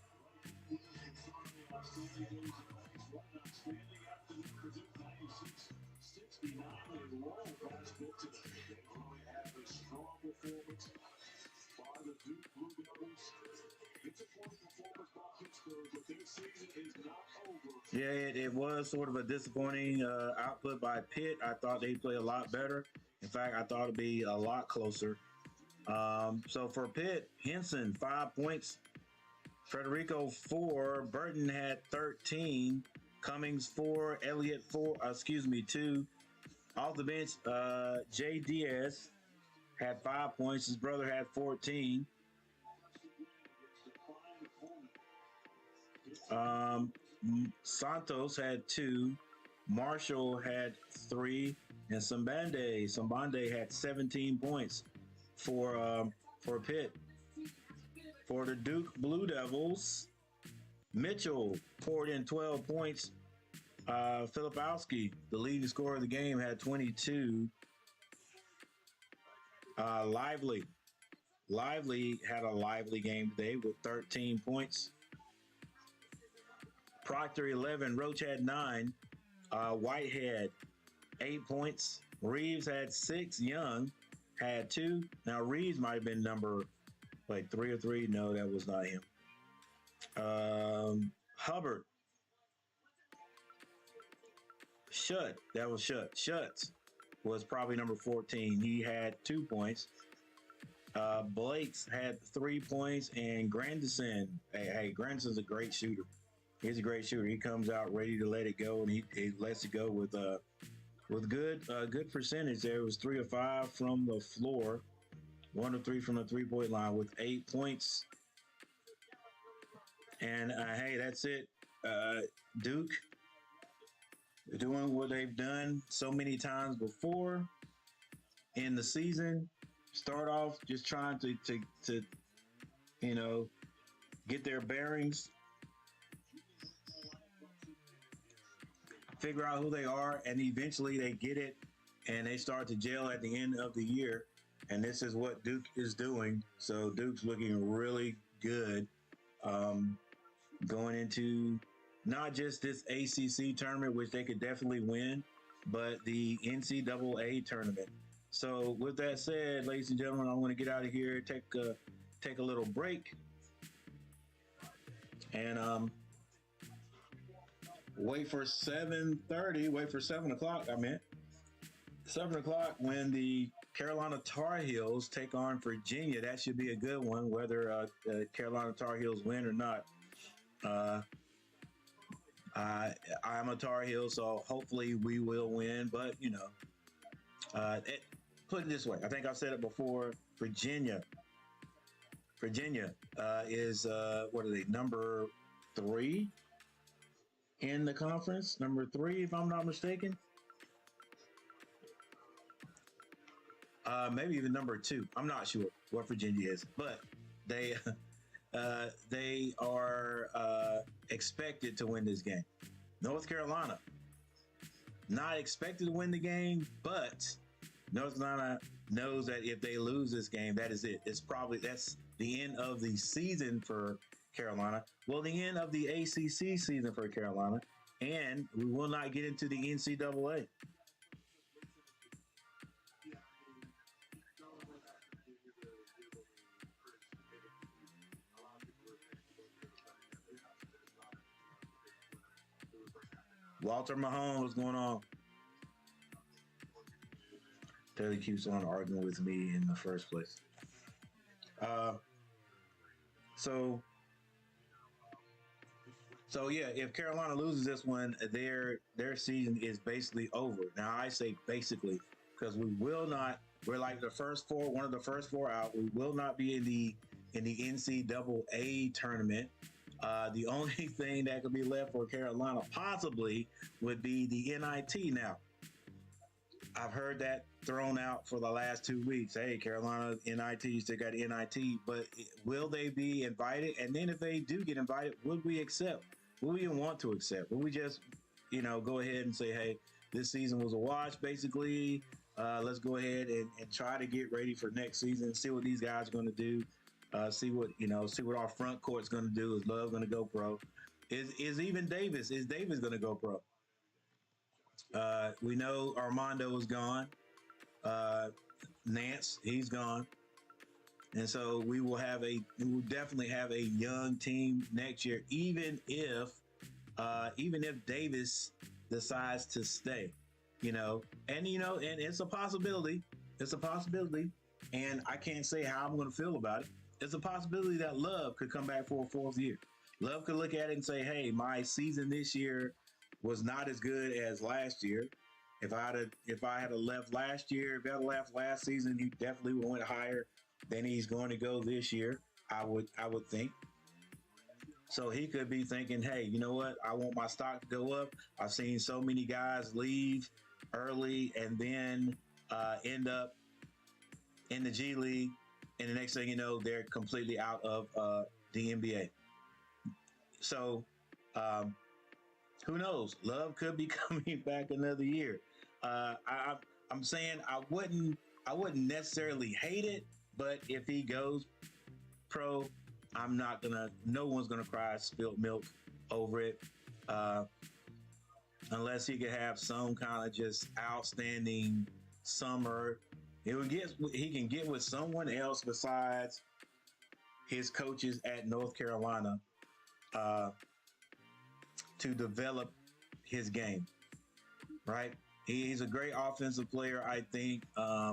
Yeah, it was sort of a disappointing output by Pitt. I thought they'd play a lot better. In fact, I thought it'd be a lot closer. So for Pitt, Henson, 5 points. Federico, 4. Burton had 13. Cummings, 4. Elliott, 2. Off the bench, Jay Diaz had 5 points. His brother had 14. Santos had 2. Marshall had 3. And Sambande had 17 points for Pitt. For the Duke Blue Devils, Mitchell poured in 12 points. Filipowski, the leading scorer of the game, had 22. Lively had a lively game today with 13 points. Proctor, 11. Roach had 9. Whitehead, 8 points. Reeves had 6. Young had 2. Now, Reeves might have been number 3 or 3. No, that was not him. Hubbard. Schutz was probably number 14. He had 2 points. Blakes had 3 points, and Grandison. Hey, Grandison's a great shooter. He's a great shooter. He comes out ready to let it go, and he lets it go with good percentage. There was 3 of 5 from the floor, 1 of 3 from the 3-point line with 8 points. And hey, that's it. Duke doing what they've done so many times before in the season. Start off just trying to get their bearings, figure out who they are, and eventually they get it and they start to gel at the end of the year. And this is what Duke is doing. So Duke's looking really good going into not just this ACC tournament, which they could definitely win, but the NCAA tournament. So with that said, ladies and gentlemen, I want to get out of here, take a little break, and wait for 7:30. Wait for 7 o'clock. 7 o'clock when the Carolina Tar Heels take on Virginia. That should be a good one, whether Carolina Tar Heels win or not. I'm a Tar Heel, so hopefully we will win. But put it this way: I think I've said it before. Virginia. Virginia is what are they? Number 3 in the conference. Number 3, if I'm not mistaken. Maybe even number 2. I'm not sure what Virginia is, but they they are expected to win this game. North Carolina not expected to win the game, but North Carolina knows that if they lose this game, that is it. That's the end of the season for Carolina. Well, the end of the ACC season for Carolina, and we will not get into the NCAA. Walter Mahone, what's going on? Taylor keeps on arguing with me in the first place. So yeah, if Carolina loses this one, their season is basically over. Now I say basically because we will not. We're like the first 4, one of the first 4 out. We will not be in the NCAA tournament. The only thing that could be left for Carolina possibly would be the NIT. Now, I've heard that thrown out for the last 2 weeks. Hey, Carolina NIT, still got NIT, but will they be invited? And then if they do get invited, would we accept? Would we even want to accept? Would we just, go ahead and say, hey, this season was a wash, basically. Let's go ahead and try to get ready for next season, see what these guys are going to do. See what our front court's going to do. Is Love going to go pro? Is even Davis? Is Davis going to go pro? We know Armando is gone. Nance, he's gone, and so we will definitely have a young team next year, even if Davis decides to stay. And it's a possibility. It's a possibility, and I can't say how I'm going to feel about it. It's a possibility that Love could come back for a 4th year. Love could look at it and say, hey, my season this year was not as good as last year. If I had left last year, if I had left last season, he definitely would have went higher than he's going to go this year. I would think. So he could be thinking, hey, you know what? I want my stock to go up. I've seen so many guys leave early and then end up in the G League, and the next thing you know, they're completely out of the NBA. So who knows? Love could be coming back another year. I'm saying I wouldn't necessarily hate it, but if he goes pro, no one's gonna cry spilt milk over it, unless he could have some kind of just outstanding summer. He can get with someone else besides his coaches at North Carolina to develop his game, right? He's a great offensive player. I think I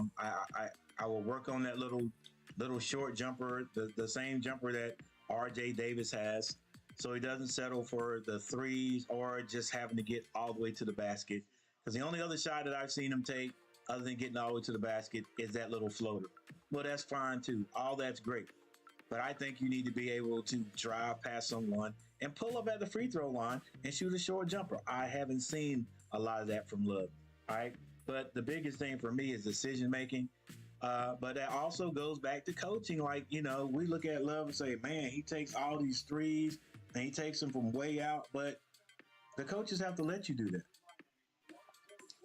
will work on that little short jumper, the same jumper that RJ Davis has, so he doesn't settle for the threes or just having to get all the way to the basket. Because the only other shot that I've seen him take, other than getting all the way to the basket, is that little floater. Well, that's fine too. All that's great. But I think you need to be able to drive past someone and pull up at the free throw line and shoot a short jumper. I haven't seen a lot of that from Love. All right. But the biggest thing for me is decision making. But that also goes back to coaching. Like, we look at Love and say, man, he takes all these threes and he takes them from way out. But the coaches have to let you do that.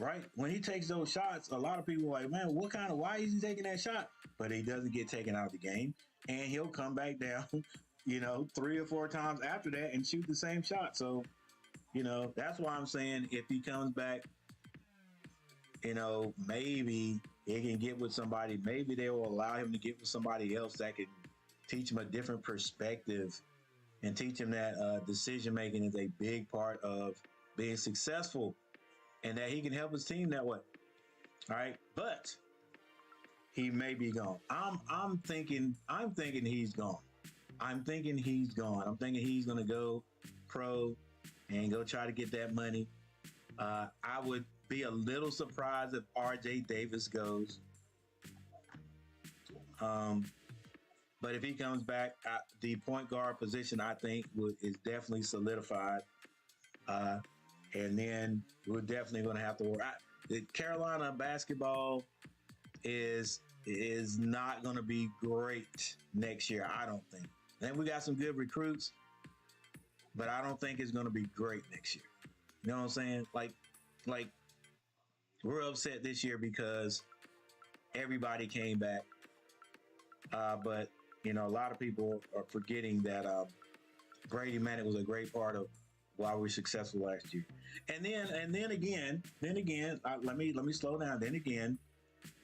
Right? When he takes those shots, a lot of people are like, man, why is he taking that shot? But he doesn't get taken out of the game. And he'll come back down, 3 or 4 times after that and shoot the same shot. So, that's why I'm saying if he comes back, maybe he can get with somebody. Maybe they will allow him to get with somebody else that can teach him a different perspective and teach him that decision making is a big part of being successful, and that he can help his team that way. All right, but he may be gone. I'm thinking he's gone. I'm thinking he's gone. I'm thinking he's gonna go pro and go try to get that money. I would be a little surprised if RJ Davis goes. But if he comes back, the point guard position, I think, is definitely solidified. Uh, and then we're definitely going to have to work. The Carolina basketball is not going to be great next year. I don't think. And we got some good recruits, but I don't think it's going to be great next year. You know what I'm saying? Like we're upset this year because everybody came back, but a lot of people are forgetting that Brady Manick was a great part of why we were successful last year. And then again, let me slow down. Then again,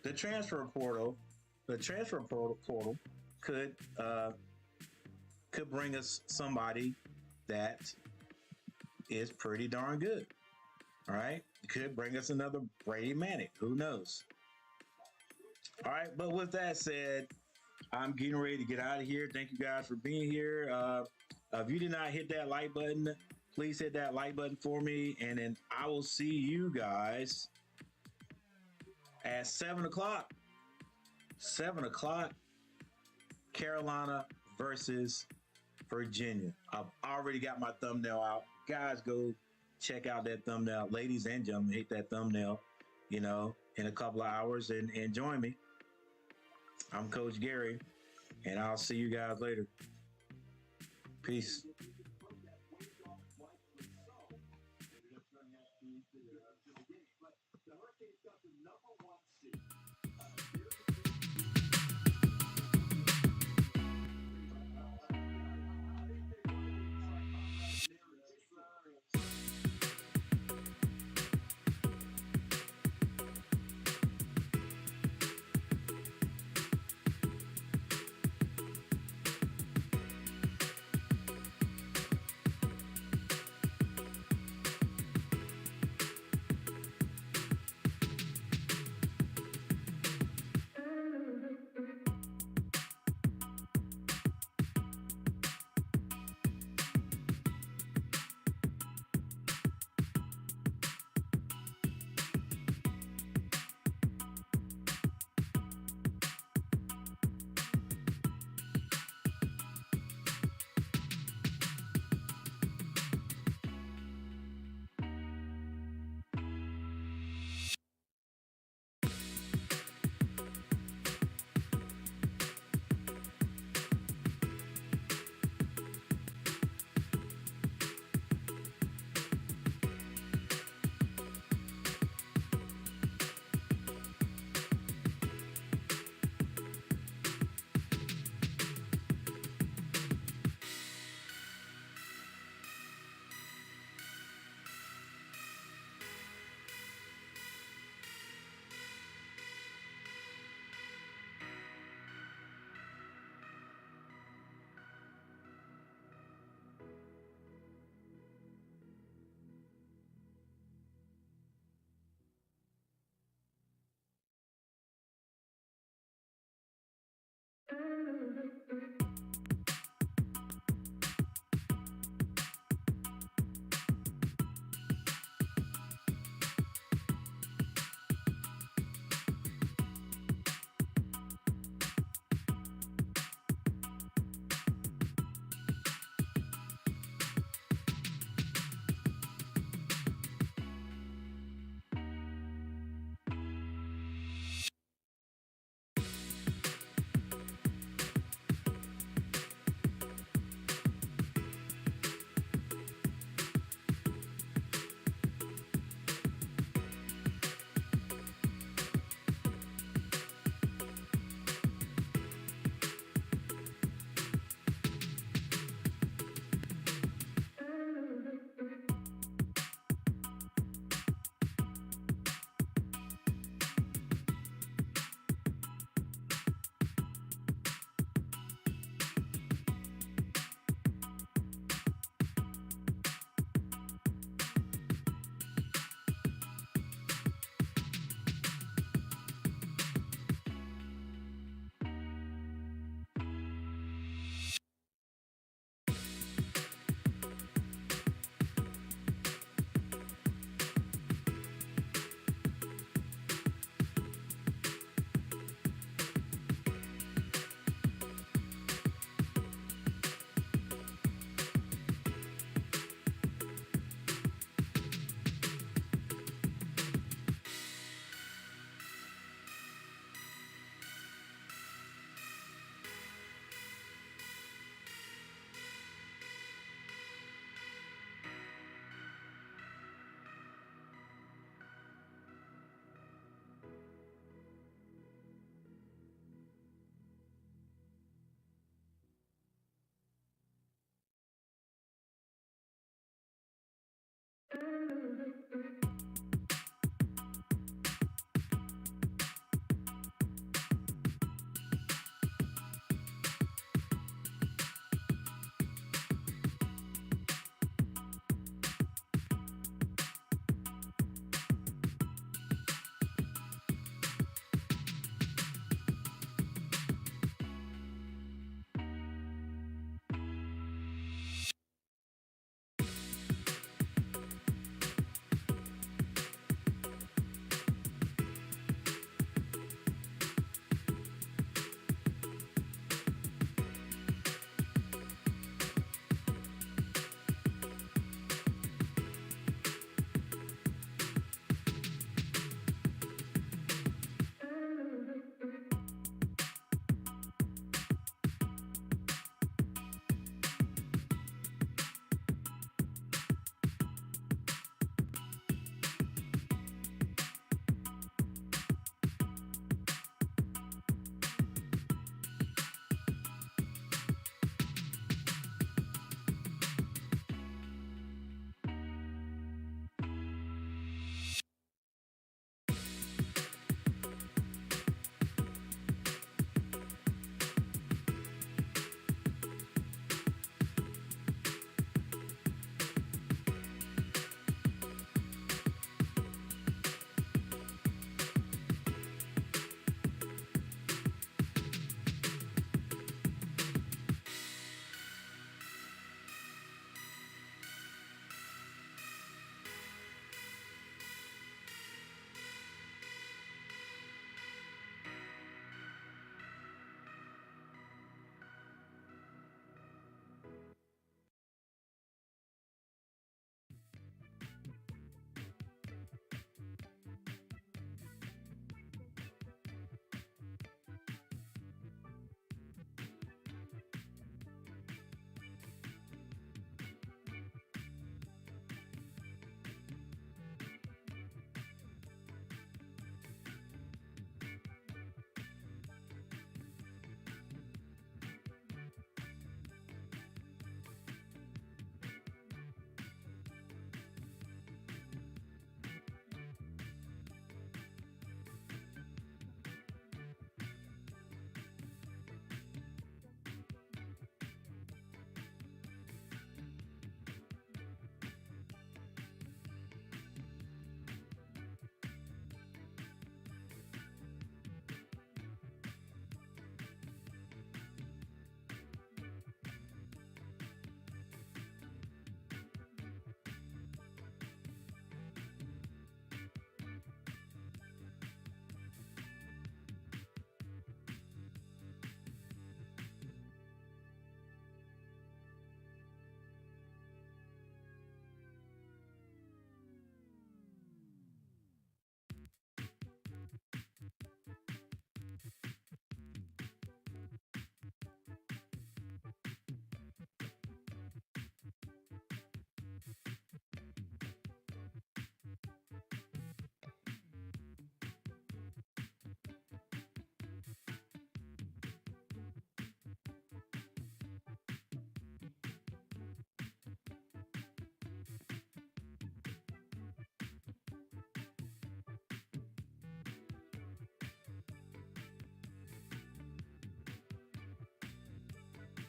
the transfer portal could bring us somebody that is pretty darn good. All right, it could bring us another Brady Manick. Who knows? All right, but with that said, I'm getting ready to get out of here. Thank you guys for being here. If you did not hit that like button, please hit that like button for me, and then I will see you guys at 7 o'clock. 7 o'clock, Carolina versus Virginia. I've already got my thumbnail out. Guys, go check out that thumbnail. Ladies and gentlemen, hit that thumbnail, in a couple of hours and join me. I'm Coach Gary, and I'll see you guys later. Peace.